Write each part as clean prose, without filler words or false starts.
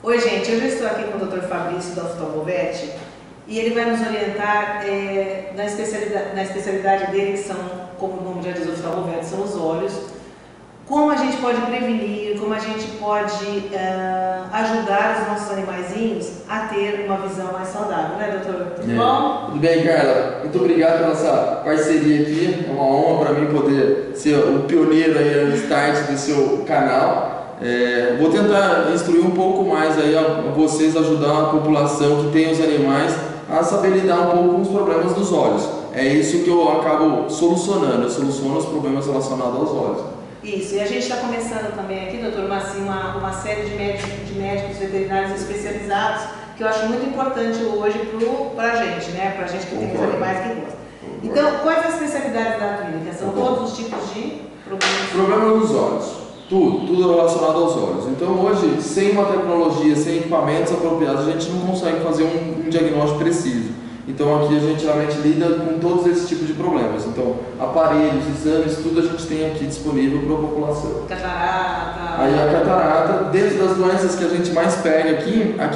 Oi, gente, hoje eu estou aqui com o Dr. Fabrício da Oftalmovete e ele vai nos orientar na especialidade dele, que são, como o nome já diz, oftalmovete, são os olhos. Como a gente pode prevenir, como a gente pode ajudar os nossos animaizinhos a ter uma visão mais saudável, né, doutor? Tudo bom? Tudo bem, Carla. Muito obrigado pela essa parceria aqui. É uma honra para mim poder ser o pioneiro aí no start do seu canal. Vou tentar instruir um pouco mais aí a vocês, ajudar a população que tem os animais a saber lidar um pouco com os problemas dos olhos. É isso que eu acabo solucionando, eu soluciono os problemas relacionados aos olhos. Isso, e a gente está começando também aqui, doutor, uma série de médicos veterinários especializados, que eu acho muito importante hoje para a gente, né? Para a gente que tem os animais que gostam. Então, quais as especialidades da clínica? São todos os tipos de problemas? Problema dos olhos. Tudo relacionado aos olhos. Então hoje, sem uma tecnologia, sem equipamentos apropriados, a gente não consegue fazer um diagnóstico preciso. Então aqui a gente realmente lida com todos esses tipos de problemas. Então, aparelhos, exames, tudo a gente tem aqui disponível para a população. Catarata. Aí a catarata, dentro das doenças que a gente mais pega aqui, a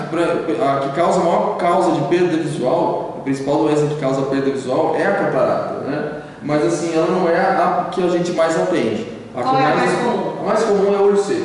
que causa a maior causa de perda visual, a principal doença que causa perda visual é a catarata, né? Mas assim, ela não é a que a gente mais atende. Qual é a mais comum? A mais comum é o olho seco,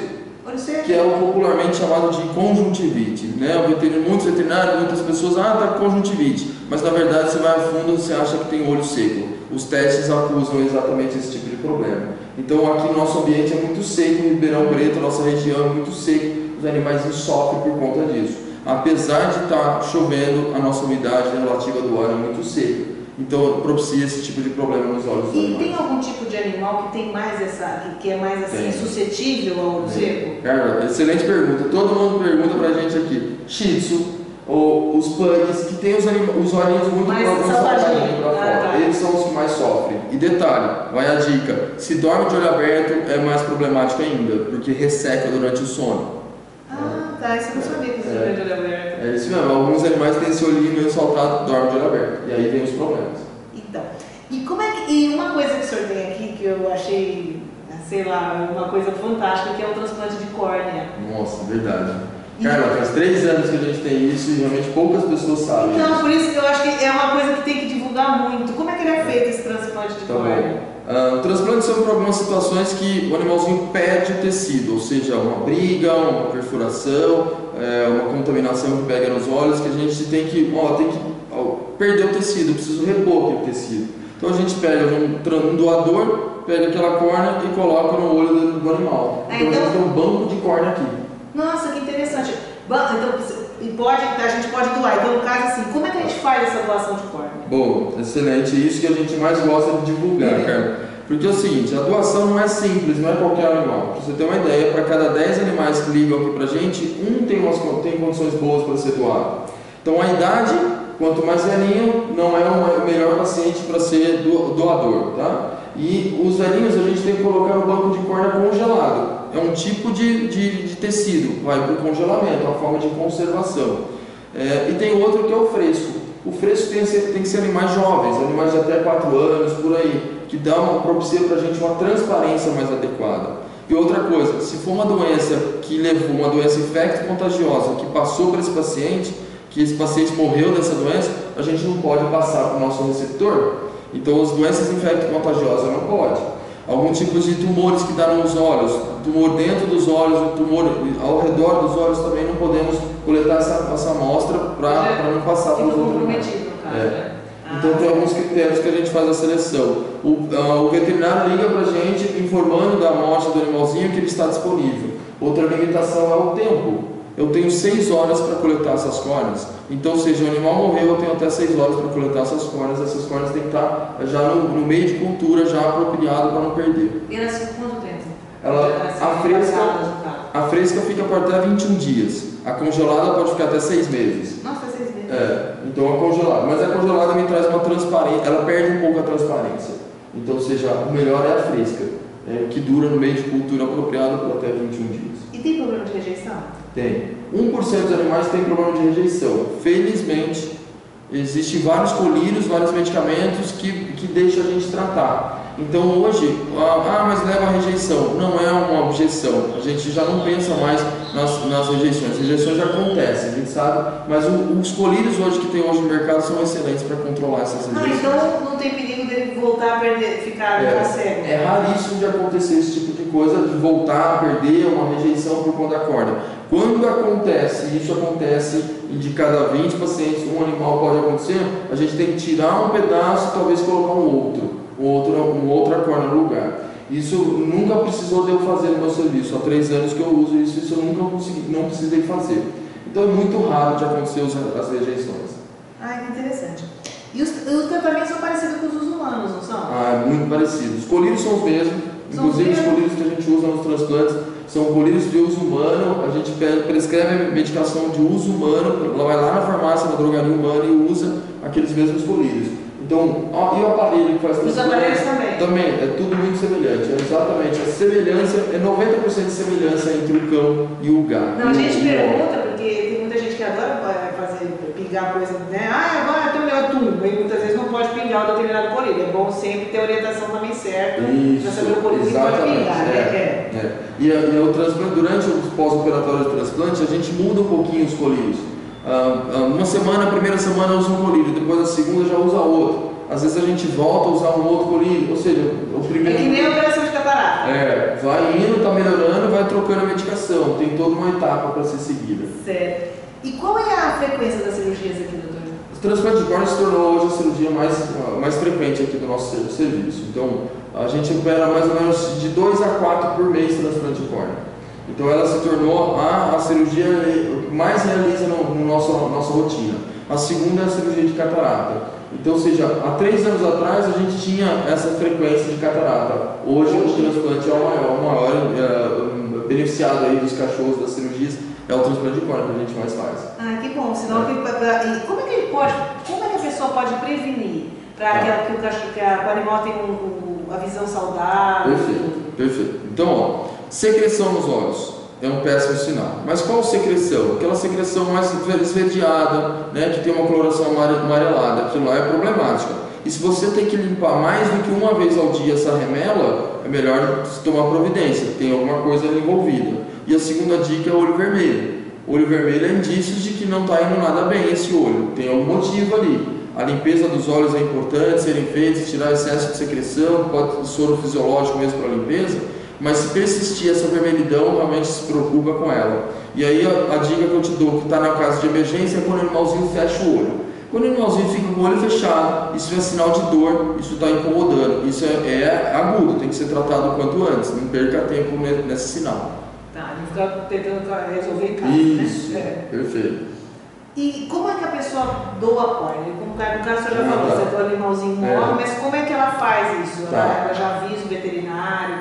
que é o popularmente chamado de conjuntivite, né? Muitos veterinários, muitas pessoas, tá com conjuntivite, mas na verdade você vai a fundo e você acha que tem olho seco. Os testes acusam exatamente esse tipo de problema. Então aqui no nosso ambiente é muito seco, em Ribeirão Preto, nossa região é muito seco, os animais sofrem por conta disso. Apesar de estar chovendo, a nossa umidade relativa do ar é muito seca. Então propicia esse tipo de problema nos olhos dos animais. E tem algum tipo de animal que tem mais que é mais assim suscetível ao olho seco? Cara, excelente pergunta. Todo mundo pergunta pra gente aqui. Shih Tzu, ou os pugs, que tem os olhinhos muito próximos pra fora. Eles são os que mais sofrem. E detalhe, vai a dica: se dorme de olho aberto é mais problemático ainda, porque resseca durante o sono. Tá, isso eu não sabia que se dorme de olho aberto. É isso mesmo, alguns animais têm esse olhinho meio saltado, dorme de olho aberto. E aí tem os problemas. Então, e uma coisa que o senhor tem aqui que eu achei, sei lá, uma coisa fantástica, que é o transplante de córnea. Nossa, verdade. Carla, faz 3 anos que a gente tem isso e realmente poucas pessoas sabem. Então, por isso que eu acho que é uma coisa que tem que divulgar muito. Como é que ele é feito, esse transplante de córnea? O transplante são para algumas situações que o animalzinho perde o tecido, ou seja, uma briga, uma perfuração, uma contaminação que pega nos olhos, que a gente tem que perder o tecido, preciso repor aquele tecido. Então a gente pega um doador, pega aquela córnea e coloca no olho do animal. Então a gente tem um banco de córnea aqui. Nossa, que interessante. Então, a gente pode doar. Então, no caso assim, como é que a gente faz essa doação de córnea? Bom, excelente. Isso que a gente mais gosta de divulgar, Carla. Porque é o seguinte, a doação não é simples, não é qualquer animal. Pra você ter uma ideia, para cada 10 animais que ligam aqui pra gente, um tem condições boas para ser doado. Então a idade, quanto mais velhinho, não é o melhor paciente para ser doador, tá? E os velhinhos a gente tem que colocar no banco de córnea congelado. É um tipo de tecido, vai para o congelamento, uma forma de conservação. E tem outro que é o fresco. O fresco tem que ser animais jovens, animais de até 4 anos, por aí, que propicia para a gente uma transparência mais adequada. E outra coisa, se for uma doença que levou, uma doença infecto-contagiosa, que passou para esse paciente, que esse paciente morreu dessa doença, a gente não pode passar para o nosso receptor. Então, as doenças infecto-contagiosas não pode. Alguns tipos de tumores que dá nos olhos, tumor dentro dos olhos, tumor ao redor dos olhos, também não podemos coletar essa amostra para não passar para os outros animais. Então tem alguns critérios que a gente faz a seleção. O veterinário liga para a gente informando da amostra do animalzinho que ele está disponível. Outra limitação é o tempo. Eu tenho 6 horas para coletar essas córneas. Então, se o animal morreu, eu tenho até 6 horas para coletar essas córneas. Essas córneas têm que estar já no meio de cultura, já apropriado para não perder. E elas ficam quanto tempo? A fresca fica por até 21 dias. A congelada pode ficar até 6 meses. Nossa, 6 meses. Então a congelada. Mas a congelada me traz uma transparência, ela perde um pouco a transparência. Então, ou seja, o melhor é a fresca, que dura no meio de cultura apropriado por até 21 dias. E tem problema de rejeição? Tem. 1% dos animais tem problema de rejeição. Felizmente, existem vários colírios, vários medicamentos que deixam a gente tratar. Então hoje, mas leva a rejeição. Não é uma objeção. A gente já não pensa mais nas rejeições. As rejeições acontecem, a gente sabe, mas os colírios hoje que tem hoje no mercado são excelentes para controlar essas rejeições. Então não tem perigo dele voltar a perder, ficar cego? É raríssimo de acontecer esse tipo de coisa, de voltar a perder uma rejeição por conta da córnea. Quando acontece, isso acontece de cada 20 pacientes, um animal pode acontecer, a gente tem que tirar um pedaço e talvez colocar uma outra córnea no lugar. Isso nunca precisou de eu fazer no meu serviço, há 3 anos que eu uso isso eu nunca não precisei fazer. Então é muito raro de acontecer as rejeições. Que interessante. E os tratamentos são parecidos com os humanos, não são? É muito parecido. Os colírios são os mesmos, inclusive os colírios que a gente usa nos transplantes são colírios de uso humano. A gente prescreve medicação de uso humano, vai lá na farmácia, na drogaria humana e usa aqueles mesmos colírios. Então, e o aparelho que faz os aparelhos também? Também, é tudo muito semelhante. Exatamente, a semelhança é 90% de semelhança entre o cão e o gato. Não, a gente pergunta, porque tem muita gente que adora pingar coisa, né? Agora tem o meu tumbo, e muitas vezes não pode pingar o determinado colírio. É bom sempre ter a orientação também certa para saber o colírio que pode pingar, né? E o transplante, durante o pós-operatório de transplante, a gente muda um pouquinho os colírios. Uma semana, a primeira semana usa um colírio, depois a segunda já usa outro. Às vezes a gente volta a usar um outro colírio, ou seja, o primeiro... É que nem a operação de catarata. Vai indo, está melhorando, vai trocando a medicação, tem toda uma etapa para ser seguida. Certo. E qual é a frequência das cirurgias aqui, doutor? O transplante de córnea se tornou hoje a cirurgia mais frequente aqui do nosso serviço. Então, a gente opera mais ou menos de 2 a 4 por mês transplante de córnea. Então, ela se tornou a cirurgia que mais realiza na nossa rotina. A segunda é a cirurgia de catarata. Então, ou seja, há 3 anos atrás a gente tinha essa frequência de catarata. Hoje o transplante é o maior beneficiado aí dos cachorros das cirurgias. É o transplante de córnea que a gente mais faz. Que bom. Senão, como é que a pessoa pode prevenir para que o animal tenha a visão saudável? Perfeito. Então, secreção nos olhos é um péssimo sinal. Mas qual secreção? Aquela secreção mais esverdeada, né, que tem uma coloração amarelada, aquilo lá é problemática. E se você tem que limpar mais do que uma vez ao dia essa remela, é melhor tomar providência, tem alguma coisa ali envolvida. E a segunda dica é o olho vermelho. O olho vermelho é indícios de que não está indo nada bem esse olho, tem algum motivo ali. A limpeza dos olhos é importante, serem feitos, tirar excesso de secreção, pode ser soro fisiológico mesmo para a limpeza, mas se persistir essa vermelhidão, realmente se preocupa com ela. E aí a dica que eu te dou, que está na casa de emergência, é quando o animalzinho fecha o olho. Quando o animalzinho fica com o olho fechado, isso é sinal de dor, isso está incomodando, isso é agudo, tem que ser tratado o quanto antes, não perca tempo nesse sinal. Não ficar tentando resolver em casa, isso, né? Perfeito. E como é que a pessoa doa a córnea? No caso, você já falou, você tem o animalzinho morre, mas como é que ela faz isso? Ela já avisa o veterinário?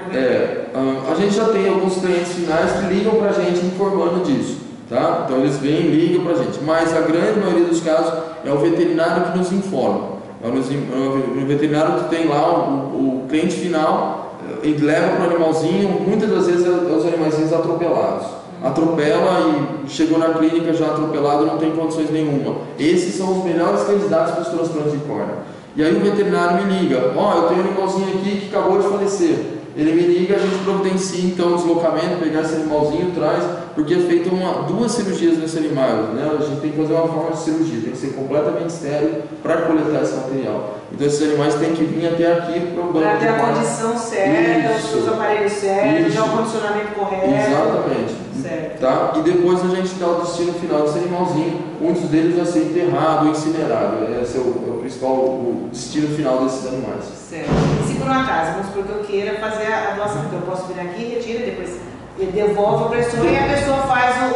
A gente já tem alguns clientes finais que ligam para a gente informando disso, tá? Então eles vêm e ligam para a gente, mas a grande maioria dos casos é o veterinário que nos informa. É o veterinário que tem lá o cliente final e leva para o animalzinho, muitas das vezes é os animaizinhos atropelados. Atropela e chegou na clínica já atropelado, não tem condições nenhuma. Esses são os melhores candidatos para os transplantes de córnea. E aí o veterinário me liga, eu tenho um animalzinho aqui que acabou de falecer. Ele me liga, a gente providencia então o deslocamento, pegar esse animalzinho, traz, porque é feito 2 cirurgias nesse animal, né? A gente tem que fazer uma forma de cirurgia, tem que ser completamente estéril para coletar esse material. Então esses animais têm que vir até aqui para o banco de córnea. Para ter a condição certa, os aparelhos certos, o condicionamento correto. Exatamente. Certo. Tá? E depois a gente dá o destino final desse animalzinho. Muitos deles vai ser enterrado ou incinerado. Esse é o principal destino final desses animais. Certo. E se por um acaso, vamos supor que eu queira fazer a doação, então eu posso vir aqui, retira, depois ele devolve a pessoa e a pessoa faz o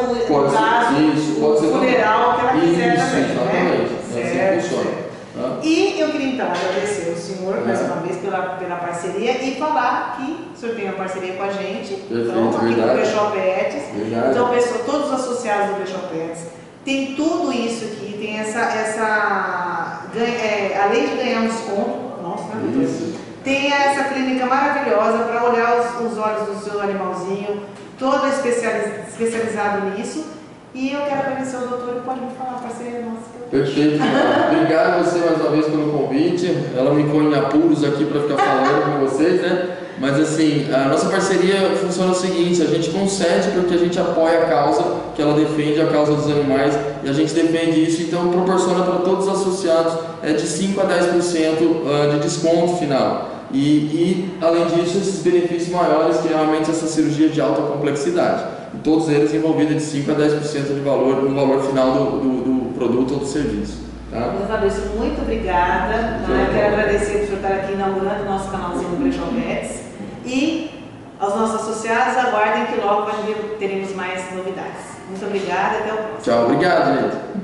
funeral que ela quiser também. Exatamente. Certo. Assim funciona. E eu queria então agradecer ao senhor mais uma vez pela parceria e falar que o senhor tem uma parceria com a gente. Perfeito, então, aqui verdade. no Brechó Pets. Verdade. Então, todos os associados do Brechó Pets tem tudo isso aqui, tem além de ganhar um desconto, tem essa clínica maravilhosa para olhar os olhos do seu animalzinho, todo especializado nisso. E eu quero agradecer ao doutor e pode me falar, parceria nossa. Perfeito. Obrigado a você mais uma vez pelo convite. Ela me põe em apuros aqui para ficar falando com vocês, né? Mas assim, a nossa parceria funciona o seguinte: a gente concede porque a gente apoia a causa que ela defende, a causa dos animais, e a gente defende isso, então proporciona para todos os associados de 5 a 10% de desconto final. E além disso, esses benefícios maiores, que realmente essa cirurgia de alta complexidade. E todos eles envolvidos de 5 a 10% de valor no valor final do produto ou do serviço. Tá? Meus amigos, muito obrigada. Eu quero agradecer por estar aqui inaugurando o nosso canalzinho do Brechó Vets. E aos nossos associados, aguardem que logo teremos mais novidades. Muito obrigada e até o próximo. Tchau, obrigado, gente.